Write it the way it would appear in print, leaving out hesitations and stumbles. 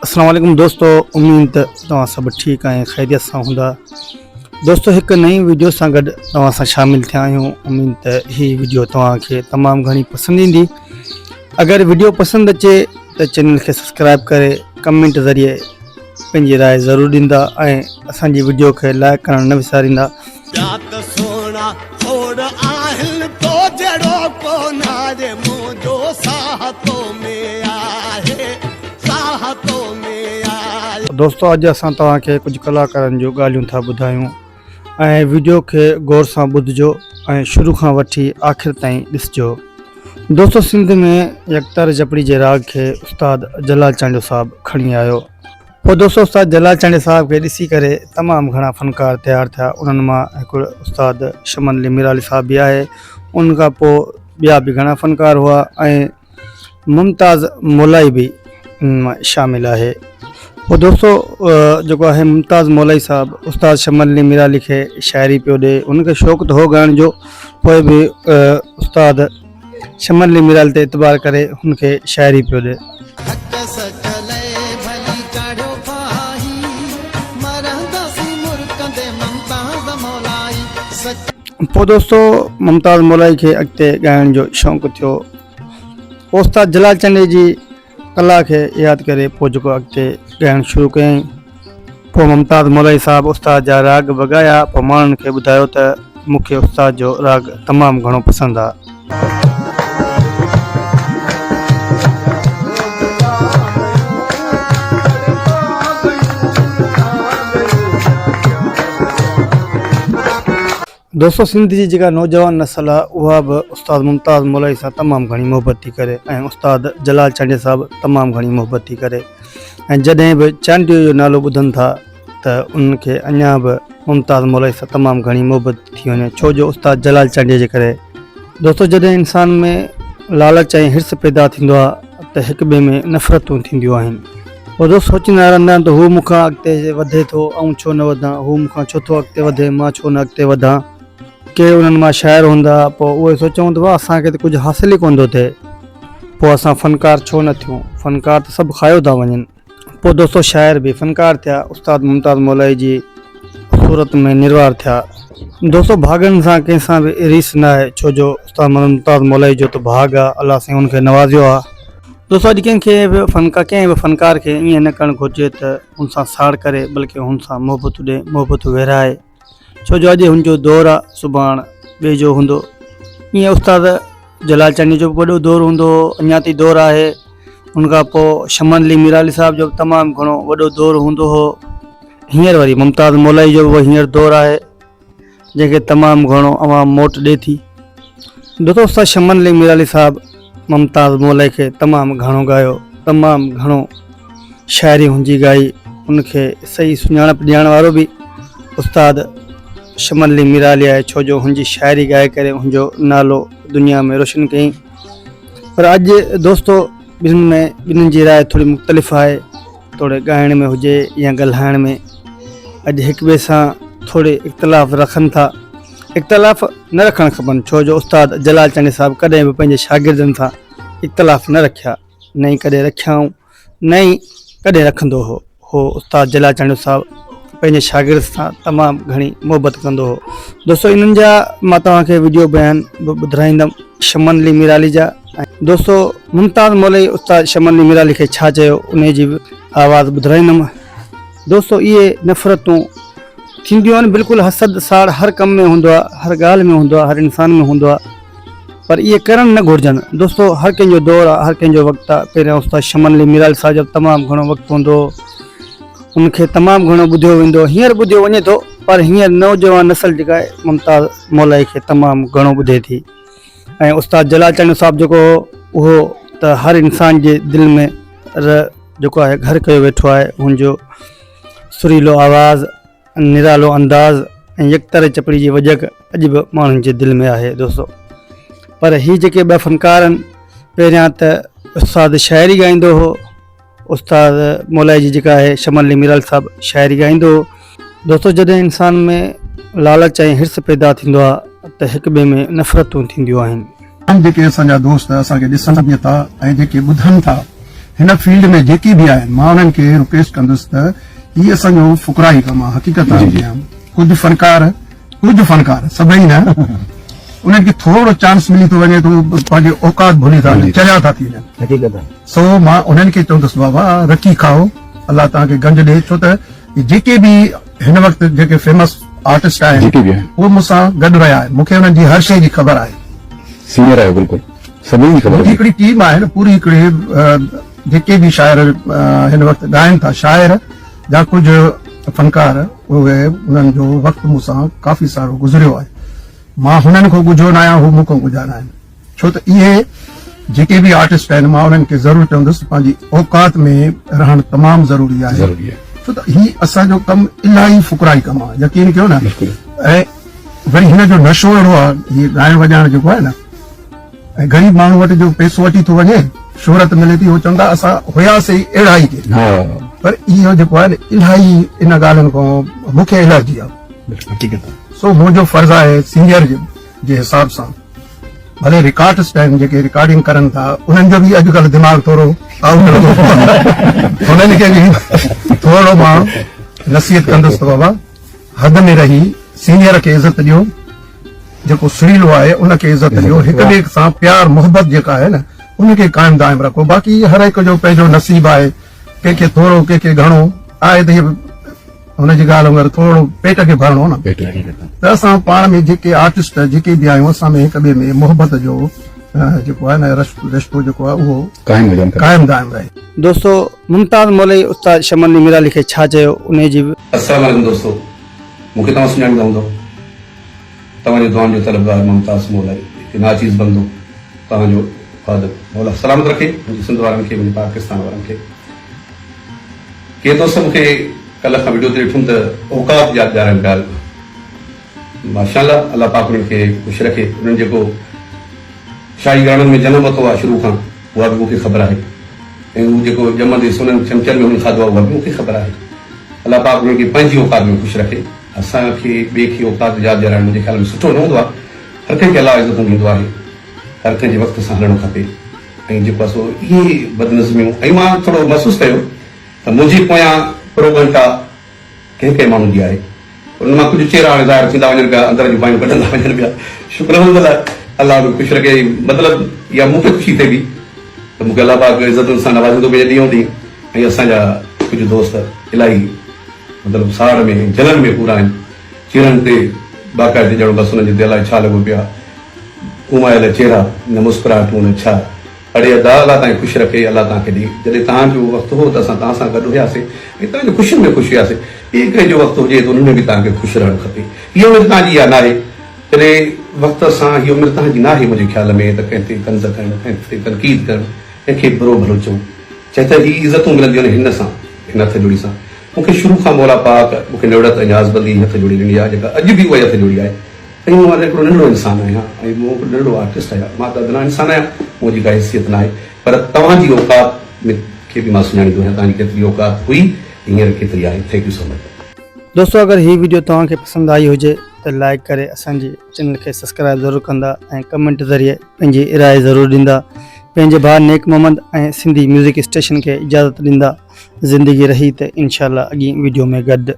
अस्सलाम वालेकुम दोस्तों, उम्मीद तव्हां सब ठीक आहियो, खैरियत सां हूंदा। दोस्तों हिकु नई वीडियो सां गॾु तव्हां सां शामिल थिया आहियूं। उम्मीद त हीअ वीडियो तव्हांखे तमामु घणी पसंदि ईंदी। अगरि वीडियो पसंदि अचे त चैनल खे सब्सक्राइब करे कमेंट ज़रिए पंहिंजी राय ज़रूरु ॾींदा ऐं असांजी वीडियो खे लाइक करणु न विसारींदा। दोस्तों अॼु असां तव्हांखे कुझु कलाकारनि जूं ॻाल्हियूं था ॿुधायूं ऐं वीडियो खे गौर सां ॿुधिजो ऐं शुरू खां वठी आख़िर ताईं ॾिसिजो। दोस्तों सिंध में यकतार जपड़ी जे राग खे उस्ताद जलाल चांडियो साहब खणी आयो। पोइ दोस्तों उस्ताद जलाल चांडियो साहब खे ॾिसी करे तमामु घणा फ़नकार तयारु थिया। उन्हनि मां हिकिड़ो उस्ताद शमन अली मीराली साहब बि आहे। उन खां पोइ ॿिया बि घणा फ़नकार हुआ ऐं मुमताज़ मौलाई बि शामिल आहे। पोइ दोस्तों जेको आहे मुमताज़ मौलाई साहब उस्ताद शमन अली मीराली खे शाइरी पियो ॾिए। उनखे शौक़ु त हो ॻाइण जो, पोइ बि उस्ताद शमन अली मीराली ते एतबार करे हुनखे शाइरी पियो ॾिए। पोइ दोस्तों मुमताज़ मौलाई खे अॻिते ॻाइण जो शौक़ु थियो। उस्ताद जलाल चांडियो जी कला खे यादि करे पोइ जेको अॻिते ॻाइणु शुरू कयईं। पोइ मुमताज़ मौलाई साहब उस्ताद जा राग वॻाया। पोइ माण्हुनि खे ॿुधायो त मूंखे उस्ताद जो राग तमामु घणो पसंदि आहे। दोस्तों सिंध जी जेका नौजवान नस्ल आहे उहा बि उस्ताद मुमताज़ मौलाई सां तमामु घणी मोहबत थी करे ऐं उस्ताद जलाल चांडियो साहब तमामु घणी मोहबत थी करे। ऐं जॾहिं बि चांडियो जो नालो ॿुधनि था त उनखे अञा बि मुमताज़ मौलाई सां तमामु घणी मोहबत थी वञे, छो जो उस्ताद जलाल चांडियो जे करे। दोस्तों जॾहिं इंसान में लालच ऐं हिर्स पैदा थींदो आहे त हिक ॿिए में नफ़रतूं थींदियूं आहिनि। पोइ दोस्त सोचींदा रहंदा आहिनि त हू मूंखां अॻिते वधे थो ऐं छो न वधां, हू मूंखां छो थो अॻिते वधे, मां छो न अॻिते वधां। के उन्हनि मां शाइर हूंदा, पोइ उहे सोचूं त वाह असांखे त कुझु हासिल ई कोन थो थिए, पोइ असां फ़नकार छो न थियूं, फ़नकार त सभु खायो था वञनि। पोइ दोस्तों शाइर बि फ़नकार थिया, उस्ताद मुमताज़ मौलाई जी सूरत में निर्वार थिया। दोस्तों भाॻनि सां कंहिंसां बि रीस न आहे, छो जो उस्ताद मुमताज़ मौलाई जो त भाॻ आहे, अलाह साईं हुनखे नवाज़ियो आहे। दोस्तों अॼु कंहिं बि फ़नकार खे ईअं न करणु घुरिजे त हुन सां साड़ करे, बल्कि हुन सां मोहबत ॾे, मोहबत विरहाए, छो जो अॼु हुनजो दौरु आहे, सुभाणे ॿिए जो हूंदो। ईअं उस्ताद जलाल चांडियो जो वॾो दौरु हूंदो, अञा ताईं दौरु आहे। उनखां पोइ शमन अली मीराली साहब जो तमामु घणो वॾो दौरु हूंदो हो। हींअर वरी मुमताज़ मौलाई जो बि हींअर दौरु आहे, जंहिंखे तमामु घणो अवाम मोट ॾिए थी। दोस्तों उस्ताद शमन अली मीराली साहब मुमताज़ मौलाई खे तमामु घणो ॻायो, तमामु घणो शाइरी हुनजी ॻाई। उनखे सही सुञाणप ॾियण वारो बि उस्ताद शमन अली मीराली आहे, छो जो हुनजी शाइरी ॻाए करे हुनजो नालो दुनिया में रोशन कयईं। पर अॼु दोस्तों ॿिन्हिनि जी राय थोरी मुख़्तलिफ़ आहे, थोरे ॻाइण में हुजे या ॻाल्हाइण में। अॼु हिक ॿिए सां थोरे इख़्तिलाफ़ रखनि था। इख़्तिलाफ़ न रखणु खपनि, छो जो उस्ताद जलाल चांडियो साहब कॾहिं बि पंहिंजे शागिर्दनि सां इख़्तिलाफ़ न रखिया, न ई कॾहिं रखियाऊं, न ई कॾहिं रखंदो हो। उस्ताद जलाल चांडियो साहब पंहिंजे शागिर्द सां तमामु घणी मोहबत कंदो हो। दोस्तों इन्हनि जा मां तव्हांखे वीडियो बयान ॿुधाईंदुमि शमन अली मीराली जा। दोस्तों मुमताज़ मौलाई उस्ताद शमन अली मीराली खे छा चयो उन जी बि आवाज़ ॿुधाईंदुमि। दोस्तों इहे नफ़रतूं थींदियूं आहिनि, बिल्कुलु हसद साड़ हर कम में हूंदो आहे, हर ॻाल्हि में हूंदो आहे, हर इंसान में हूंदो आहे, पर इहे करणु न घुरिजनि। दोस्तों हर कंहिंजो दौरु आहे, हर कंहिंजो वक़्तु आहे। पहिरियों उस्ताद शमन अली मीराली साहब जो तमामु घणो वक़्तु हूंदो, उनखे तमामु घणो ॿुधियो वेंदो। हींअर ॿुधियो वञे थो, पर हींअर नौजवान नस्ल जेका आहे मुमताज़ मौलाई खे तमामु घणो ॿुधे थी। ऐं उस्ताद जलाल चांडियो साहब जेको उहो त हर इंसान जे दिलि में जेको आहे घर कयो वेठो आहे। हुनजो सुरीलो आवाज़, निरालो अंदाज़ ऐं यकतार चपड़ी जी वजह अॼु बि माण्हुनि जे दिलि में आहे। दोस्तों पर हीअ जेके ॿ फ़नकार आहिनि, पहिरियां त उस्ताद शाइरी ॻाईंदो हो, उस्ताद मौलाई जी जेका आहे शमन अली मीराली साहब शाइरी ॻाईंदो हो। दोस्तों जॾहिं इंसान में लालच ऐं हिर्स पैदा थींदो आहे त हिक ॿिए में नफ़रतूं थींदियूं आहिनि। जेके असांजा दोस्त असांखे ॾिसण में था ऐं जेके ॿुधनि था हिन फील्ड में जेकी बि आहिनि मां उन्हनि खे रिक्वेस्ट कंदुसि त ही असांजो फुकराई कमु आहे हक़ीक़त कुझु फनकार सभई न उन्हनि खे थोरो चांस मिली थो वञे तो पंहिंजे औकात भुली था वञनि चरिया था थी वञनि सो मां उन्हनि खे चवंदुसि बाबा रखी खाओ अल्लाह तव्हांखे गंज ॾे छो त जेके बि हिन वक़्तु जेके फेमस आर्टिस्ट आहिनि उहे मूंसां गॾु रहिया आहिनि मूंखे उन्हनि जी हर शइ जी ख़बर आहे सीनियर आहे बिल्कुलु सभिनी खे ख़बर हिकिड़ी टीम आहे न पूरी हिकिड़ी जेके बि शाइर हिन वक़्तु ॻाइनि था शाइर या कुझु फनकार उहे उन्हनि जो वक़्तु मूंसां काफ़ी सारो गुज़रियो आहे मां हुननि खां ॻुझो न आहियां हू मूंखां ॻुझा न आहिनि छो त इहे जेके बि आर्टिस्ट आहिनि मां उन्हनि खे ज़रूरु चवंदुसि पंहिंजी औकात में रहणु तमामु ज़रूरी आहे छो त ही असांजो कमु इलाही फुकराई कमु आहे यकीन कयो न ऐं वरी हिन जो नशो अहिड़ो आहे हीअ ॻाइण वॼाइण जेको आहे न ऐं ग़रीब माण्हू वटि जो पैसो वठी थो वञे शोहरत मिले थी उहो चवंदा असां हुयासीं अहिड़ा ई पर इहो जेको आहे न इलाही इन ॻाल्हियुनि खां मूंखे एलर्जी आहे सो मुंहिंजो फर्ज़ आहे सीनियर जे हिसाब सां भले रिकॉर्डिस्ट आहिनि जेके रिकॉर्डिंग करनि था उन्हनि जो बि अॼुकल्ह दिमाग़ थोरो आउट लॻो हुननि खे बि थोरो मां नसीहत कंदुसि त बाबा हद में रही सीनियर खे इज़त ॾियो जेको सुरीलो आहे उनखे इज़त ॾियो हिक ॿिए सां प्यार मोहबत जेका आहे न उनखे क़ाइमु दाइमु रखो बाक़ी हर हिक जो पंहिंजो नसीब आहे कंहिंखे थोरो कंहिंखे घणो आहे त हुनजी ॻाल्हि वांगुरु थोरो पेट खे भरणो न त असां पाण में जेके आर्टिस्ट जेके बि आहियूं असां में हिक ॿिए में मोहबत जो जेको आहे न रिश्तो जेको आहे उहो क़ाइमु दाइमु रहे दोस्तों मुमताज़ मौलवी उस्ताद शमन मिराली खे छा चयो उन जी अस्सलाम वालेकुम दोस्तों मूंखे तव्हां सुञाणींदा हूंदव तव्हांजे दुआनि जो तलबगार मुमताज़ मौलवी नाचीज़ बंदो तव्हांजो फादर मौला सलामत रखे मुंहिंजे सिंध वारनि खे मुंहिंजे पाकिस्तान वारनि खे के दोस्त मूंखे कल्ह खां वीडियो ते ॾिठुमि त औकात यादि ॾियारण ॻाल्हि माशाअल्लाह अल्लाह पाक उन्हनि खे ख़ुशि रखे उन्हनि जेको शाही गाननि में जनमु वरितो आहे शुरू खां उहा बि मूंखे ख़बर आहे ऐं उहो जेको ॼमंदे सुननि चमचनि में हुन खाधो आहे उहा बि मूंखे ख़बर आहे अल्लाह पाक उन्हनि खे पंहिंजी औकात में ख़ुशि रखे असांखे ॿिए खे औकात यादि ॾियारण मुंहिंजे ख़्याल में सुठो न हूंदो आहे हर कंहिंखे अलाह इज़त ॾींदो आहे हर कंहिंजे वक़्त सां हलणो खपे ऐं जेको आहे सो इहे बदनज़मियूं ऐं मां थोरो महसूसु कयो त मुंहिंजे पोयां प्रोगंटा कंहिं कंहिं माण्हू जी आहे उन मां कुझु चेहरा हाणे ज़ाहिर थींदा वञनि पिया अंदर जूं बायूं कढंदा वञनि पिया शुक्र अलाह बि ख़ुशि रखे मतिलबु इहा मूंखे ख़ुशी थिए बि त मूंखे अलाह पाक इज़तुनि सां नवाज़ींदो पंहिंजे ॾींहों ॾींहुं ऐं असांजा कुझु दोस्त इलाही मतिलबु साड़ में जलन में पूरा आहिनि चेहरनि ते बाक़ाइदे ॼणो बसि हुनजे ते अलाए छा लॻो पिया घुमायल चेहरा न मुस्कुराहटूं न छा अड़े अदा अलाह तव्हांखे ख़ुशि रखे अलाह तव्हांखे ॾे जॾहिं तव्हांजो वक़्तु हो त असां तव्हां सां गॾु हुयासीं ऐं तव्हांजो ख़ुशियुनि में ख़ुशि हुयासीं ॿिए कंहिं जो वक़्तु हुजे त उन में बि तव्हांखे ख़ुशि रहणु खपे इहा उमिरि तव्हांजी इहा नाहे जॾहिं वक़्त सां हीअ उमिरि तव्हांजी नाहे मुंहिंजे ख़्याल में त कंहिं ते तंज़ करणु कंहिं ते तनक़ीद करणु कंहिंखे बुरो भलो चऊं चए त हीअ इज़तूं मिलंदियूं आहिनि हिन सां हिन हथ जोड़ी सां मूंखे शुरू खां मौला पाक मूंखे निवड़त ऐं न्याज़बंदी हथ जोड़ी ॾिनी आहे जेका अॼु बि उहा हथ जोड़ी आहे ऐं मां हिकिड़ो नंढड़ो इंसानु आहियां ऐं मूं हिकिड़ो नंढड़ो आर्टिस्ट आहियां मां त अदना इंसानु आहियां मुंहिंजी का हैसियत न आहे पर तव्हांजी औकात खे बि मां सुञाणींदो आहियां तव्हांजी केतिरी औकात हुई हींअर केतिरी आहे थैंक यू सो मच दोस्तों अगर ये वीडियो तव्हांखे पसंदि आई हुजे त लाइक करे असांजे चैनल खे सब्सक्राइब ज़रूरु कंदा ऐं कमेंट ज़रिए पंहिंजी राय ज़रूरु ॾींदा पंहिंजे भाउ नेक मोहम्मद ऐं सिंधी म्यूज़िक स्टेशन खे इजाज़त ॾींदा ज़िंदगी रही त इंशाअल्लाह अॻी वीडियो में गॾु